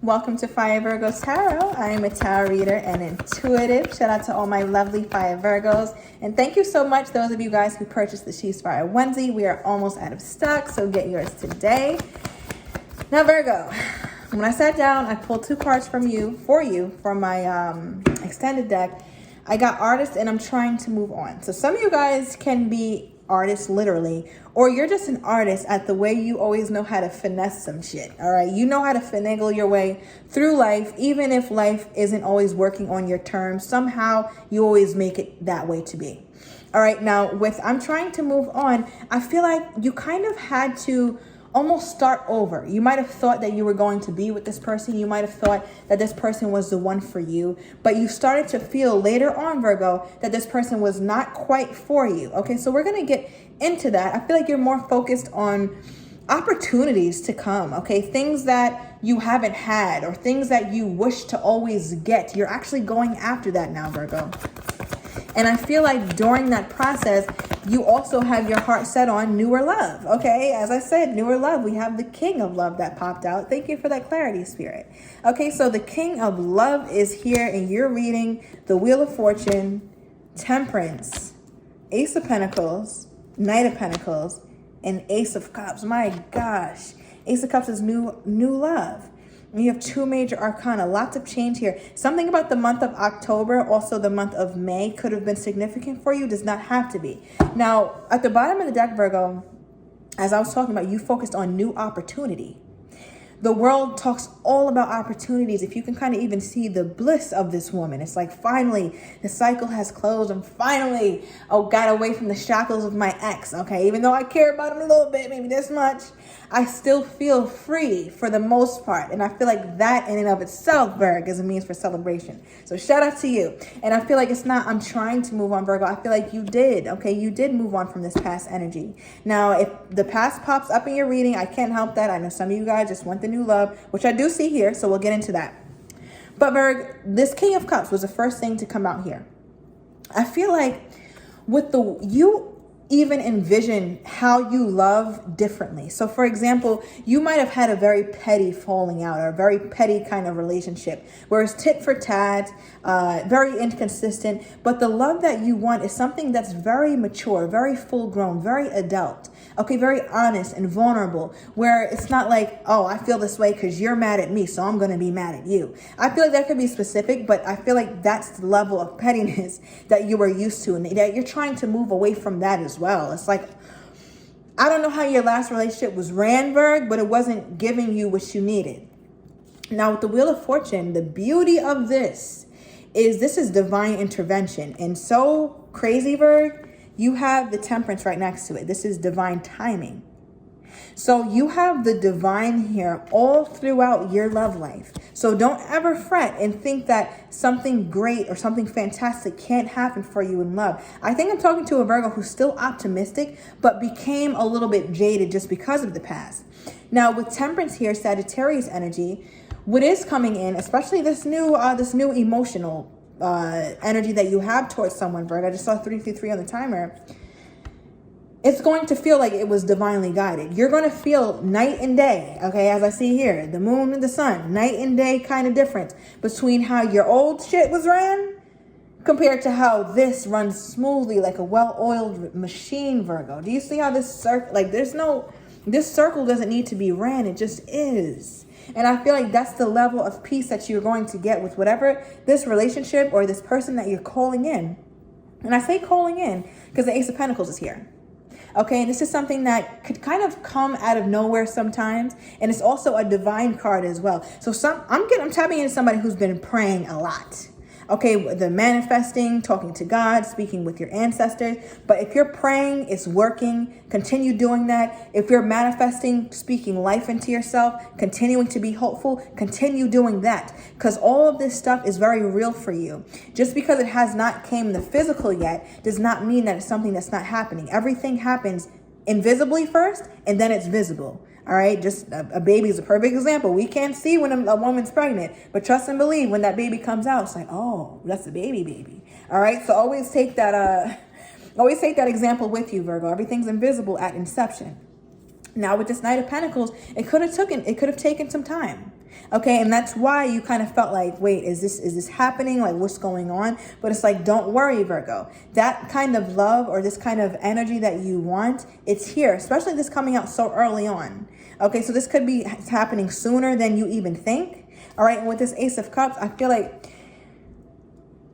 Welcome to Fire Virgo Tarot. I am a tarot reader and intuitive. Shout out to all my lovely Fire Virgos. And thank you so much, those of you guys who purchased the She's Fire onesie. We are almost out of stock, so get yours today. Now, Virgo, when I sat down, I pulled two cards from my extended deck. I got artist and I'm trying to move on. So some of you guys can be artists literally, or you're just an artist at the way you always know how to finesse some shit. All right, you know how to finagle your way through life, even if life isn't always working on your terms. Somehow you always make it that way to be. All right, now with I'm trying to move on, I feel like you kind of had to almost start over. You might have thought that you were going to be with this person. You might have thought that this person was the one for you, but you started to feel later on, Virgo, that this person was not quite for you. Okay, so we're going to get into that. I feel like you're more focused on opportunities to come, okay? Things that you haven't had or things that you wish to always get. You're actually going after that now, Virgo. And I feel like during that process, you also have your heart set on newer love, okay? As I said, newer love. We have the King of Love that popped out. Thank you for that clarity, Spirit. Okay, so the King of Love is here, and you're reading the Wheel of Fortune, Temperance, Ace of Pentacles, Knight of Pentacles, and Ace of Cups. My gosh. Ace of Cups is new love. You have two major arcana, lots of change here. Something about the month of October, also the month of May, could have been significant for you, does not have to be. Now, at the bottom of the deck, Virgo, as I was talking about, you focused on new opportunity. The world talks all about opportunities. If you can kind of even see the bliss of this woman, it's like finally the cycle has closed. I'm finally, got away from the shackles of my ex. Okay, even though I care about him a little bit, maybe this much, I still feel free for the most part. And I feel like that in and of itself, Virgo, is a means for celebration. So shout out to you. And I feel like it's not, I'm trying to move on, Virgo. I feel like you did, okay? You did move on from this past energy. Now, if the past pops up in your reading, I can't help that. I know some of you guys just want the new love, which I do see here. So we'll get into that. But Virgo, this King of Cups was the first thing to come out here. I feel like you even envision how you love differently. So for example, you might have had a very petty falling out or a very petty kind of relationship where it's tit for tat, very inconsistent, but the love that you want is something that's very mature, very full grown, very adult, okay, very honest and vulnerable, where it's not like, oh, I feel this way because you're mad at me, so I'm going to be mad at you. I feel like that could be specific, but I feel like that's the level of pettiness that you were used to and that you're trying to move away from that as well. It's like, I don't know how your last relationship was ran, Virg, but it wasn't giving you what you needed. Now with the Wheel of Fortune, the beauty of this is divine intervention. And so crazy, Virg, you have the Temperance right next to it. This is divine timing. So you have the divine here all throughout your love life. So don't ever fret and think that something great or something fantastic can't happen for you in love. I think I'm talking to a Virgo who's still optimistic, but became a little bit jaded just because of the past. Now with Temperance here, Sagittarius energy, what is coming in, especially this new emotional energy that you have towards someone, Virgo. I just saw 333 on the timer. It's going to feel like it was divinely guided. You're going to feel night and day, okay, as I see here, the moon and the sun, night and day kind of difference between how your old shit was ran compared to how this runs smoothly like a well-oiled machine, Virgo. Do you see how this circle, like this circle doesn't need to be ran, it just is. And I feel like that's the level of peace that you're going to get with whatever this relationship or this person that you're calling in. And I say calling in because the Ace of Pentacles is here. Okay, and this is something that could kind of come out of nowhere sometimes, and it's also a divine card as well. So I'm tapping into somebody who's been praying a lot. Okay, the manifesting, talking to God, speaking with your ancestors. But if you're praying, it's working, continue doing that. If you're manifesting, speaking life into yourself, continuing to be hopeful, continue doing that. Because all of this stuff is very real for you. Just because it has not came in the physical yet does not mean that it's something that's not happening. Everything happens invisibly first, and then it's visible. All right, just a baby is a perfect example. We can't see when a woman's pregnant, but trust and believe when that baby comes out, it's like, oh, that's a baby. All right, so always take that example with you, Virgo. Everything's invisible at inception. Now with this Knight of Pentacles, it could have taken some time. Okay, and that's why you kind of felt like, wait, is this happening? Like, what's going on? But it's like, don't worry, Virgo. That kind of love or this kind of energy that you want, it's here, especially this coming out so early on. Okay, so this could be happening sooner than you even think. All right, and with this Ace of Cups, I feel like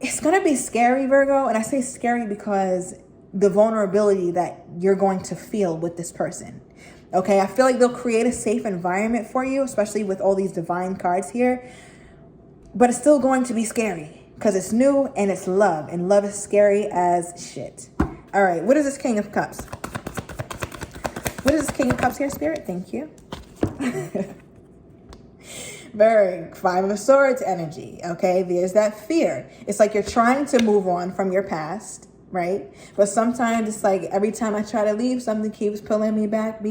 it's going to be scary, Virgo. And I say scary because the vulnerability that you're going to feel with this person. Okay, I feel like they'll create a safe environment for you, especially with all these divine cards here. But it's still going to be scary because it's new and it's love. And love is scary as shit. All right, what is this King of Cups? What is this King of Cups here, Spirit? Thank you. Very Five of Swords energy. Okay, there's that fear. It's like you're trying to move on from your past. Right? But sometimes it's like every time I try to leave, something keeps pulling me back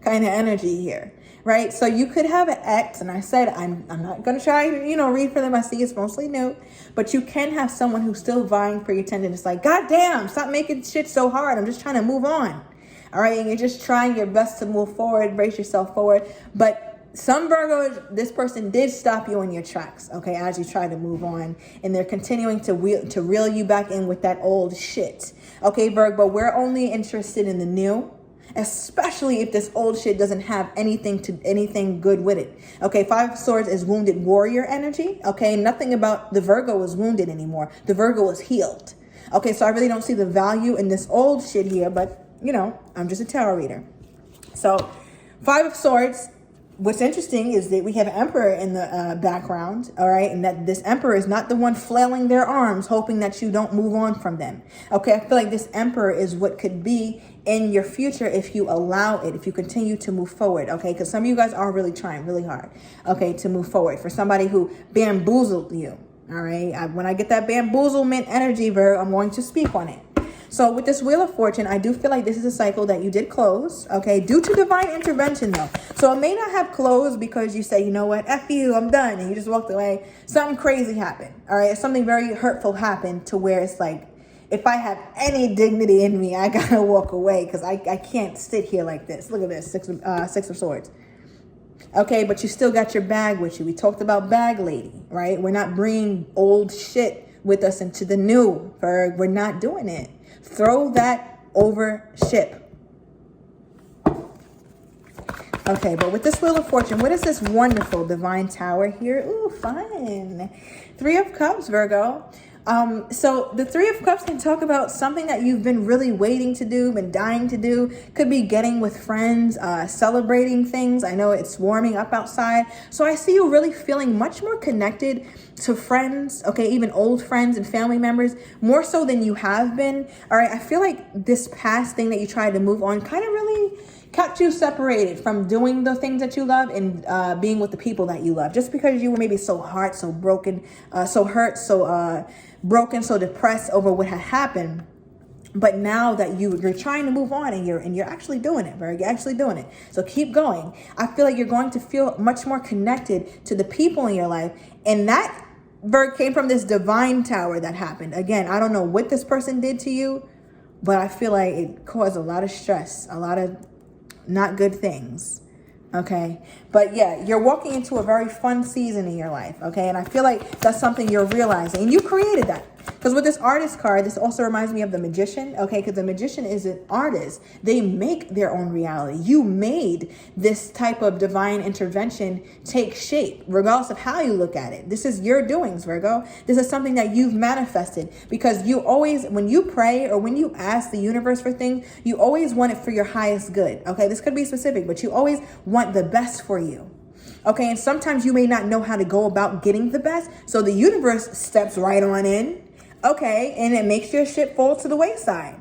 kind of energy here. Right? So you could have an ex, and I said, I'm not going to try, read for them. I see it's mostly new, but you can have someone who's still vying for your attention. It's like, God damn, stop making shit so hard. I'm just trying to move on. All right. And you're just trying your best to move forward, brace yourself forward. But some Virgos, this person did stop you in your tracks, okay, as you try to move on. And they're continuing to reel you back in with that old shit. Okay, Virgo, we're only interested in the new, especially if this old shit doesn't have anything good with it. Okay, Five of Swords is wounded warrior energy. Okay, nothing about the Virgo is wounded anymore. The Virgo is healed. Okay, so I really don't see the value in this old shit here, but, I'm just a tarot reader. So, Five of Swords. What's interesting is that we have Emperor in the background, all right? And that this Emperor is not the one flailing their arms, hoping that you don't move on from them. Okay, I feel like this Emperor is what could be in your future if you allow it, if you continue to move forward, okay? Because some of you guys are really trying really hard, okay, to move forward. For somebody who bamboozled you, all right? When I get that bamboozlement energy, Virgo, I'm going to speak on it. So with this Wheel of Fortune, I do feel like this is a cycle that you did close, okay, due to divine intervention, though. So it may not have closed because you say, you know what, F you, I'm done, and you just walked away. Something crazy happened, all right? Something very hurtful happened to where it's like, if I have any dignity in me, I gotta walk away because I can't sit here like this. Look at this, Six of Swords. Okay, but you still got your bag with you. We talked about bag lady, right? We're not bringing old shit with us into the new, Virg. We're not doing it. Throw that over ship. Okay, but with this Wheel of Fortune, what is this wonderful divine tower here? Ooh, fun. Three of Cups, Virgo. So the Three of Cups can talk about something that you've been really waiting to do, been dying to do. Could be getting with friends, celebrating things. I know it's warming up outside. So I see you really feeling much more connected to friends, okay, even old friends and family members, more so than you have been. All right, I feel like this past thing that you tried to move on kind of really kept you separated from doing the things that you love and being with the people that you love, just because you were maybe so hurt, so broken, broken, so depressed over what had happened. But now that you're trying to move on and you're actually doing it, Virgo, you're actually doing it. So keep going. I feel like you're going to feel much more connected to the people in your life. And that, Virgo, came from this divine tower that happened. Again, I don't know what this person did to you, but I feel like it caused a lot of stress, a lot of not good things. Okay. But yeah, you're walking into a very fun season in your life. Okay. And I feel like that's something you're realizing, and you created that. Because with this Artist card, this also reminds me of the Magician, okay? Because the Magician is an artist. They make their own reality. You made this type of divine intervention take shape, regardless of how you look at it. This is your doings, Virgo. This is something that you've manifested, because you always, when you pray or when you ask the universe for things, you always want it for your highest good, okay? This could be specific, but you always want the best for you. Okay, and sometimes you may not know how to go about getting the best, so the universe steps right on in. Okay, and it makes your shit fall to the wayside.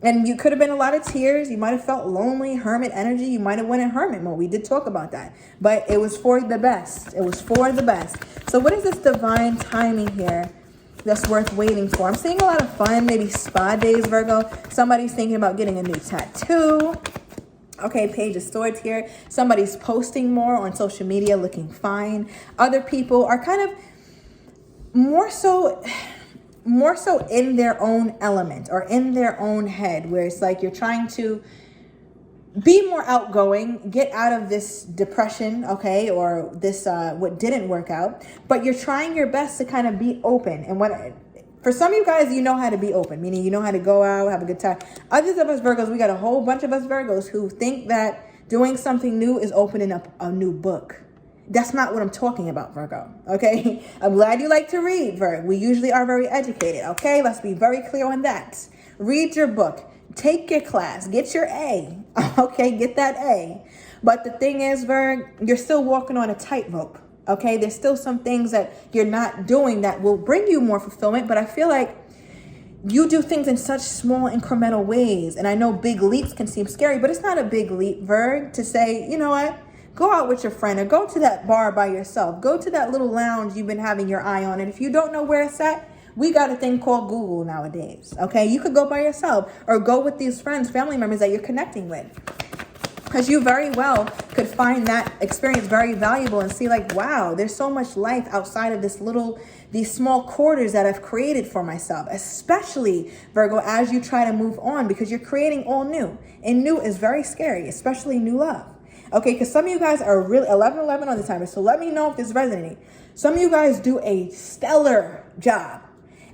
And you could have been a lot of tears. You might have felt lonely, hermit energy. You might have went in hermit mode. We did talk about that. But it was for the best. It was for the best. So what is this divine timing here that's worth waiting for? I'm seeing a lot of fun, maybe spa days, Virgo. Somebody's thinking about getting a new tattoo. Okay, Page of Swords here. Somebody's posting more on social media, looking fine. Other people are kind of more so in their own element or in their own head, where it's like you're trying to be more outgoing, get out of this depression, okay, or this what didn't work out, but you're trying your best to kind of be open. And for some of you guys, you know how to be open, meaning you know how to go out, have a good time. Others of us Virgos, we got a whole bunch of us Virgos who think that doing something new is opening up a new book. That's not what I'm talking about, Virgo, okay? I'm glad you like to read, Virgo. We usually are very educated, okay? Let's be very clear on that. Read your book. Take your class. Get your A, okay? Get that A. But the thing is, Virg, you're still walking on a tightrope, okay? There's still some things that you're not doing that will bring you more fulfillment, but I feel like you do things in such small incremental ways. And I know big leaps can seem scary, but it's not a big leap, Virg, to say, you know what? Go out with your friend or go to that bar by yourself. Go to that little lounge you've been having your eye on. And if you don't know where it's at, we got a thing called Google nowadays, okay? You could go by yourself or go with these friends, family members that you're connecting with. Because you very well could find that experience very valuable and see like, wow, there's so much life outside of these small quarters that I've created for myself, especially, Virgo, as you try to move on because you're creating all new. And new is very scary, especially new love. Okay, because some of you guys are really 11-11 on the timer, so let me know if this is resonating. Some of you guys do a stellar job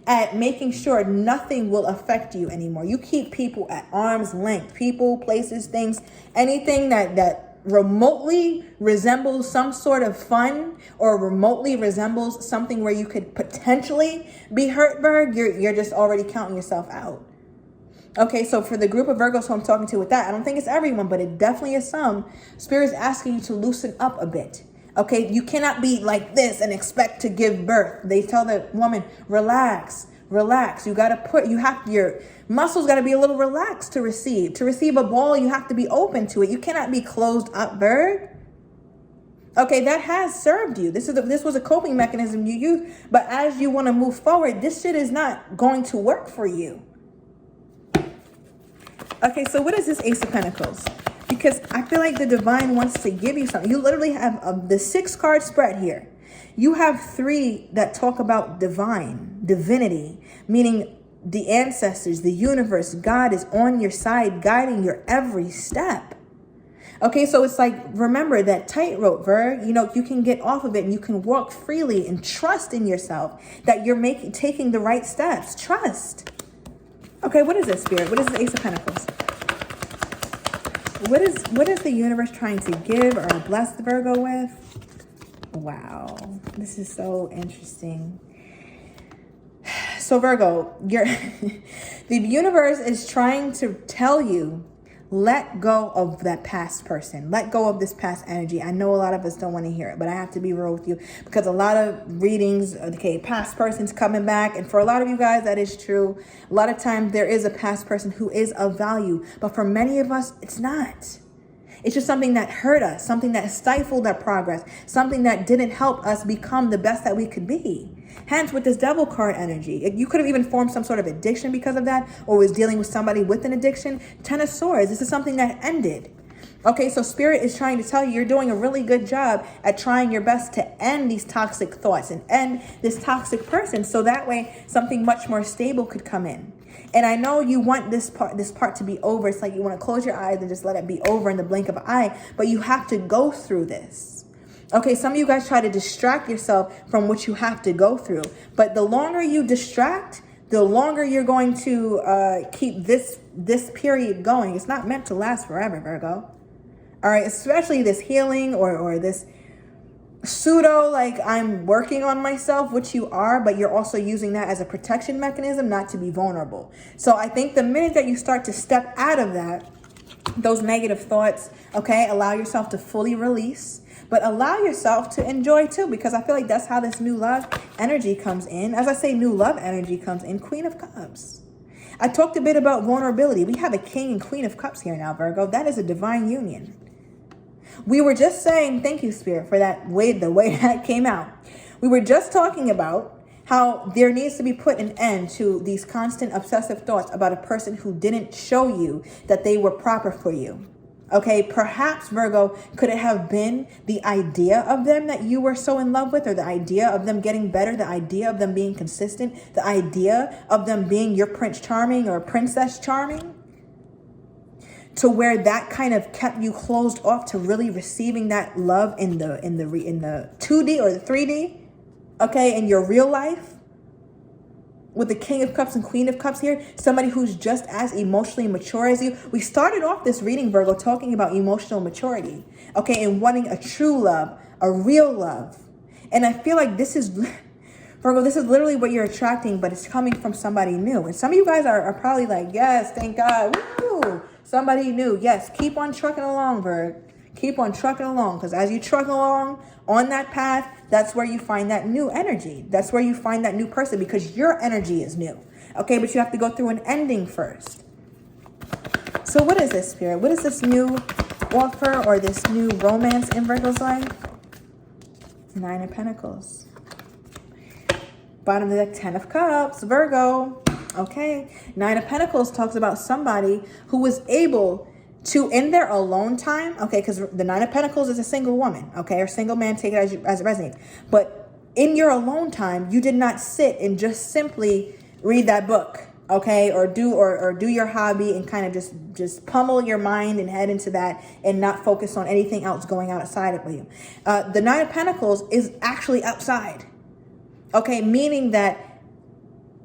at making sure nothing will affect you anymore. You keep people at arm's length. People, places, things, anything that remotely resembles some sort of fun or remotely resembles something where you could potentially be hurt, Virg, you're just already counting yourself out. Okay, so for the group of Virgos who I'm talking to with that, I don't think it's everyone, but it definitely is some. Spirit's asking you to loosen up a bit. Okay, you cannot be like this and expect to give birth. They tell the woman, relax, relax. Your muscles got to be a little relaxed to receive. To receive a ball, you have to be open to it. You cannot be closed up, Virg. Okay, that has served you. This was a coping mechanism you used, but as you want to move forward, this shit is not going to work for you. Okay, so what is this Ace of Pentacles? Because I feel like the divine wants to give you something. You literally have the 6-card spread here. You have 3 that talk about divinity, meaning the ancestors, the universe, God is on your side, guiding your every step. Okay, so it's like, remember that tightrope, Virg, you can get off of it and you can walk freely and trust in yourself that you're taking the right steps. Trust. Okay, what is this, Spirit? What is the Ace of Pentacles? What is the universe trying to give or bless the Virgo with? Wow, this is so interesting. So Virgo, the universe is trying to tell you, let go of that past person. Let go of this past energy. I know a lot of us don't want to hear it, but I have to be real with you because a lot of readings, okay, past person's coming back. And for a lot of you guys, that is true. A lot of times there is a past person who is of value, but for many of us, it's not. It's just something that hurt us, something that stifled our progress, something that didn't help us become the best that we could be. Hence, with this Devil card energy, you could have even formed some sort of addiction because of that, or was dealing with somebody with an addiction. 10 of Swords, this is something that ended. Okay, so Spirit is trying to tell you, you're doing a really good job at trying your best to end these toxic thoughts and end this toxic person, so that way something much more stable could come in. And I know you want this part to be over. It's like you want to close your eyes and just let it be over in the blink of an eye, but you have to go through this. Okay, some of you guys try to distract yourself from what you have to go through. But the longer you distract, the longer you're going to keep this period going. It's not meant to last forever, Virgo. All right, especially this healing or this pseudo, like I'm working on myself, which you are, but you're also using that as a protection mechanism, not to be vulnerable. So I think the minute that you start to step out of that, those negative thoughts, okay, allow yourself to fully release. But allow yourself to enjoy too, because I feel like that's how this new love energy comes in. As I say, new love energy comes in. Queen of Cups. I talked a bit about vulnerability. We have a King and Queen of Cups here now, Virgo. That is a divine union. We were just saying, thank you, Spirit, for the way that came out. We were just talking about how there needs to be put an end to these constant obsessive thoughts about a person who didn't show you that they were proper for you. Okay, perhaps, Virgo, could it have been the idea of them that you were so in love with, or the idea of them getting better, the idea of them being consistent, the idea of them being your Prince Charming or Princess Charming? to where that kind of kept you closed off to really receiving that love in the 2D or the 3D, okay, in your real life, with the King of Cups and Queen of Cups here, somebody who's just as emotionally mature as you. We started off this reading, Virgo, talking about emotional maturity, okay, and wanting a true love, a real love. And I feel like this is, Virgo, this is literally what you're attracting, but it's coming from somebody new. And some of you guys are probably like, yes, thank God, woo, somebody new. Yes, keep on trucking along, Virgo. Keep on trucking along, because as you truck along on that path, that's where you find that new energy. That's where you find that new person, because your energy is new. Okay, but you have to go through an ending first. So what is this, Spirit? What is this new offer or this new romance in Virgo's life? 9 of Pentacles. Bottom of the deck, 10 of Cups, Virgo. Okay, 9 of Pentacles talks about somebody who was able to, in their alone time, okay, because the 9 of Pentacles is a single woman, okay, or single man, take it as it resonates. But in your alone time, you did not sit and just simply read that book, okay, or do your hobby and kind of just pummel your mind and head into that and not focus on anything else going outside of you. The 9 of Pentacles is actually outside, okay, meaning that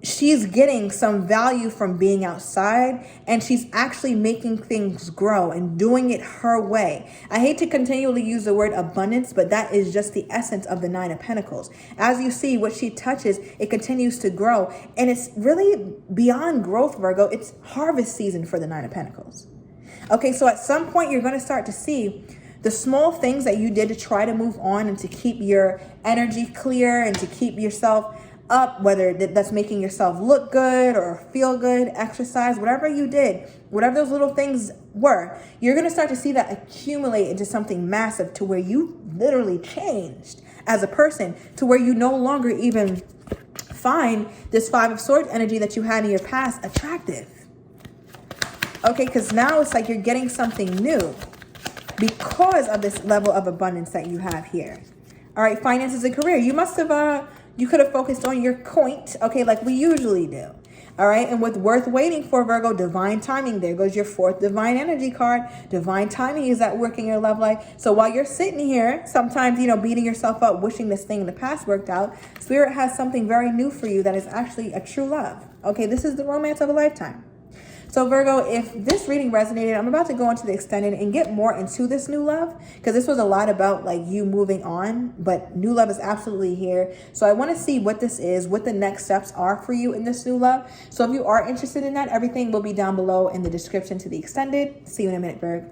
she's getting some value from being outside, and she's actually making things grow and doing it her way. I hate to continually use the word abundance, but that is just the essence of the 9 of Pentacles. As you see, what she touches, it continues to grow. And it's really beyond growth, Virgo. It's harvest season for the 9 of Pentacles. Okay, so at some point, you're going to start to see the small things that you did to try to move on and to keep your energy clear and to keep yourself up, whether that's making yourself look good or feel good, exercise, whatever you did, whatever those little things were, you're going to start to see that accumulate into something massive to where you literally changed as a person, to where you no longer even find this 5 of Swords energy that you had in your past attractive. Okay, because now it's like you're getting something new because of this level of abundance that you have here. All right, finances and career. You must have you could have focused on your point, okay, like we usually do. All right, and with worth waiting for, Virgo, divine timing. There goes your 4th divine energy card. Divine timing is at work in your love life. So while you're sitting here, sometimes, beating yourself up, wishing this thing in the past worked out, Spirit has something very new for you that is actually a true love. Okay, this is the romance of a lifetime. So Virgo, if this reading resonated, I'm about to go into the extended and get more into this new love, because this was a lot about like you moving on, but new love is absolutely here. So I want to see what this is, what the next steps are for you in this new love. So if you are interested in that, everything will be down below in the description to the extended. See you in a minute, Virgo.